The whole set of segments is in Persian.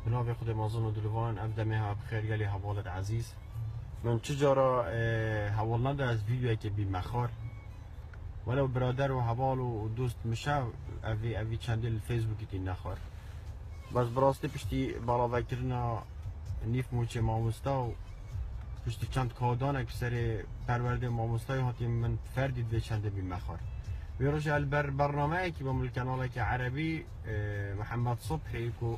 بنابه خود مازن و دلوان افدمه ها بخیر گلی حوالت عزیز من چجارا حوال نده از ویدیوی که بی مخار ولو برادر و حوال و دوست مشه اوی چنده الفیسبوکی تی نخور بس براستی پشتی بالا وکرنا نیف موچه ماموستا و پشتی چند کادانه که سر پرورده ماموستای هاتی من فردید به چنده بی مخار ویروش البر برنامه که با ملکناله که عربی محمد صبحی که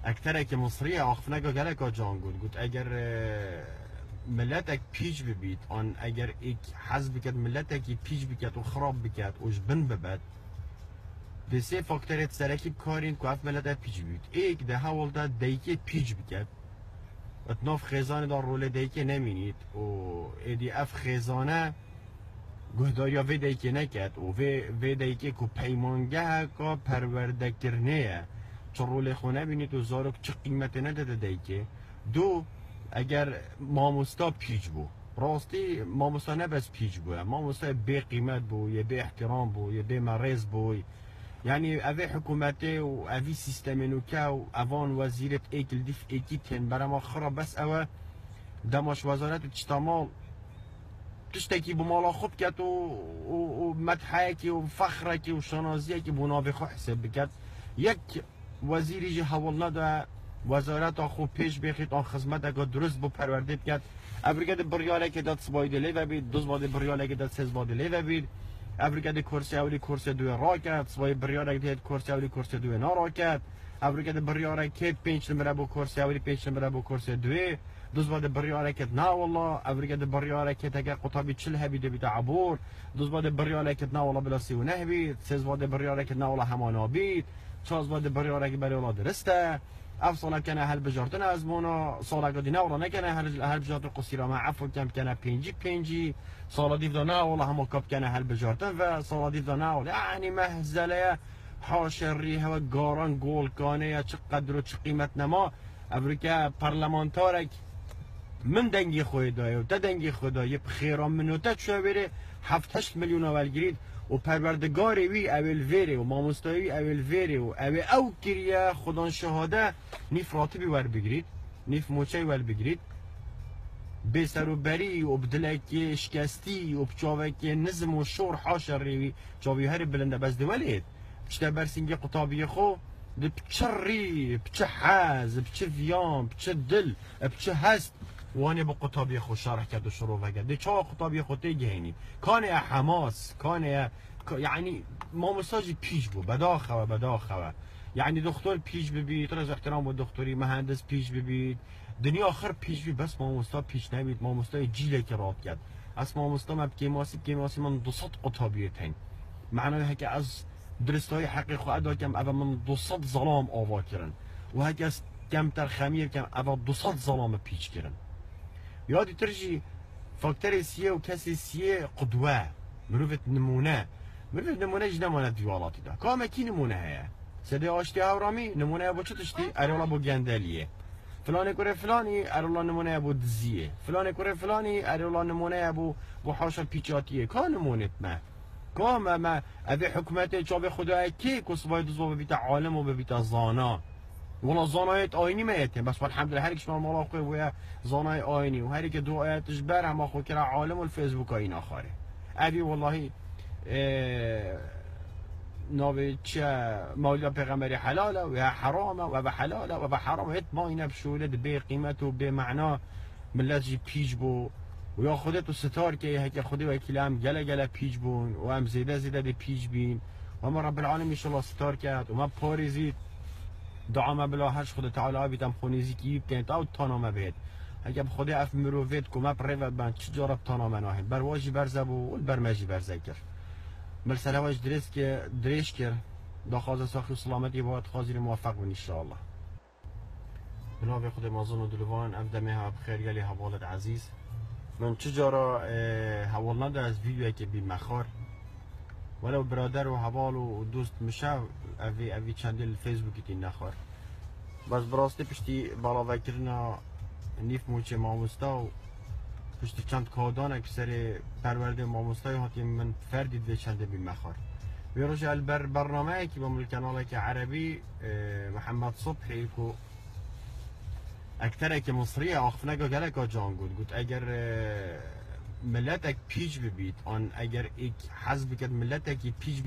اکثر که مصریه آخف نگا گلکا جان گود اگر ملتک پیش ببید آن اگر ایک حزب بکد ملتکی پیش بکد و خراب بکد وش بن ببد به سه فاکتوریت سرکی کارین که اف ملت پیش بید ایک ده حوال ده دیگه پیش بکد اتناف خیزانه دار رول دیگه نمینید و ایدی اف خیزانه گهداریا وی دیگه نکد و وی دیگه که پیمانگه که پرورده کرنه چه رول خونه بینید و زارک چه قیمت نداده دیگه دو اگر ماموستا پیچ بو راستی ماموستا نه بس پیچ بو ماموستا بی قیمت بو یا بی احترام بو یا بی مرز بو یعنی اوی حکومتی و اوی سیستم نوکه و اوان وزیرت ایکل دیف ایکی تن برام خراب بس اوه دماش وزارت اجتماع تشتكي بمالا خوب كات ومدحاكي وفخركي وشنازيكي بنابي خو حساب بكات يك وزير يجي حولنا دا وزارت خو پیش بخید آن خدمت اگه درست بو پرورده بکد ابریکد بریاله که داد سبایده لیو بید دوز باده بریاله که داد سز باده لیو بید ابریکد کرسی اولی کرسی دو را کرد سبای بریاله که داد کرسی اولی کرسی دو نا را کرد ابریکد بریاله که 5 نمره بو کرسی اولی 5 نمره بو کرسی دو دوز باده بریاله که نه والله ابریکد بریاله که تگه قطابی 40 هبیده بیت عبور دوز باده بریاله که نه والله بلا 39 بید سز باده بریاله که نه والله همانا بید چاز باده بریاله که برای اولاد درسته اف سالا کنه هل بجارتن از مونا سالا قدی نه ولا نکنه هل بجارت قصیرا ما عفو کم کنه پنجی سالا دیو دانا والله هم کاب کنه هل بجارتن و سالا دیو دانا یعنی مهزله حاشریه و گاران گول کانه چه قدر و چه قیمت نما امریکا پارلمانتارک من دنگی خود دایه و تا دنگی خود دایه بخیران منوتت شو بره 7-8 میلیون اول گرید و پروردگاری وی اول ویره و ماموستایی اول ویره و او کریه خدان شهاده نیف راتبی ور بگیرید نیف موچه ور بگیرید به سر و بری و بدلکی شکستی و بچاوکی نظم و شور حاشر ریوی چاوی هر بلنده بس دولید بچه برسینگی قطابی خو بچه ری بچه حاز بچه ویام بچه دل بچه هست وانه با قطابی خود شرح کرد و شروع کرد دی چا قطابی خود تیگهینی کانه حماس کانه یعنی ما مساجی پیش بو بداخوه یعنی دکتر پیش ببید از احترام و دکتری مهندس پیش ببید دنیا آخر پیش بید بس ما مستا پیش نبید ما مستا جیله که راد کرد از ما مستا کیماسی من 200 قطابیه تین معنی که از درست های حقی خواهد کم اول من 200 ظلام آوا کرن و هک از کمتر خمیر کم اول 200 ظلام پیش کرن یادی ترجی فاکتور سیه و کسی سیه قدوه مروفت نمونه جدا نمونه دیوالاتی ده کامه کی نمونه هیا سده آشتی اورامی نمونه با چه تشتی ارولا با گندلیه فلان کره فلانی ارولا نمونه با دزیه فلان کره فلانی ارولا نمونه با حاشا پیچاتیه کا نمونت کامه ما اوی حکومت چاب خدای کی کس باید دزوا ببیت عالم و ببیت زانا والله زانایت آینی میتیم بس الحمدلله هر کش ما ملاقه ویا زانای آینی و هری که دو آیتش بر هم خو کرا عالم و الفیسبوک این آخره ابي والله ناوی چه مولا پیغمبری حلاله و حرامه و به حلاله و به حرام هت ما اینا بشولد به قیمت و به معنا ملت پیج بو و یا خودت و ستار که هک خودی و کلام گله پیج بون و هم زیده دی پیج بین و ما رب العالمین ان شاء الله ستار کرد و ما پاریزید دعا ما بلا هرش خود تعالی بیتم خونیزی کی کن تا تانامه بید اگه خدا اف مروفید کما پرو بند چجورا تانامه نه بر واجی برزبو و برمجی برزکر مرسله واج درش کر داخواز ساخت سلامتی باید خازیر موفق بن ان شاء الله بنابه خود مازن و دلوان افدمه ها بخیر گلی حوالت عزیز من چجورا حوال نده از ویدیوی که بی مخار ولو برادر و حوال و دوست مشه اوی چندل الفیسبوکی تی نخور بس براستی پشتی بالا وکرنا نیف موچه ماموستا و پشتی چند کادانه که سر پرورده ماموستای هاتی من فردید به چنده بی مخار ويرجع برنامج که با القناه که عربی محمد صبحی کو اکتر که مصریه آخفنه گله که جان گفت اگر ملت پیچ ببید آن اگر یک حزب که ملت پیچ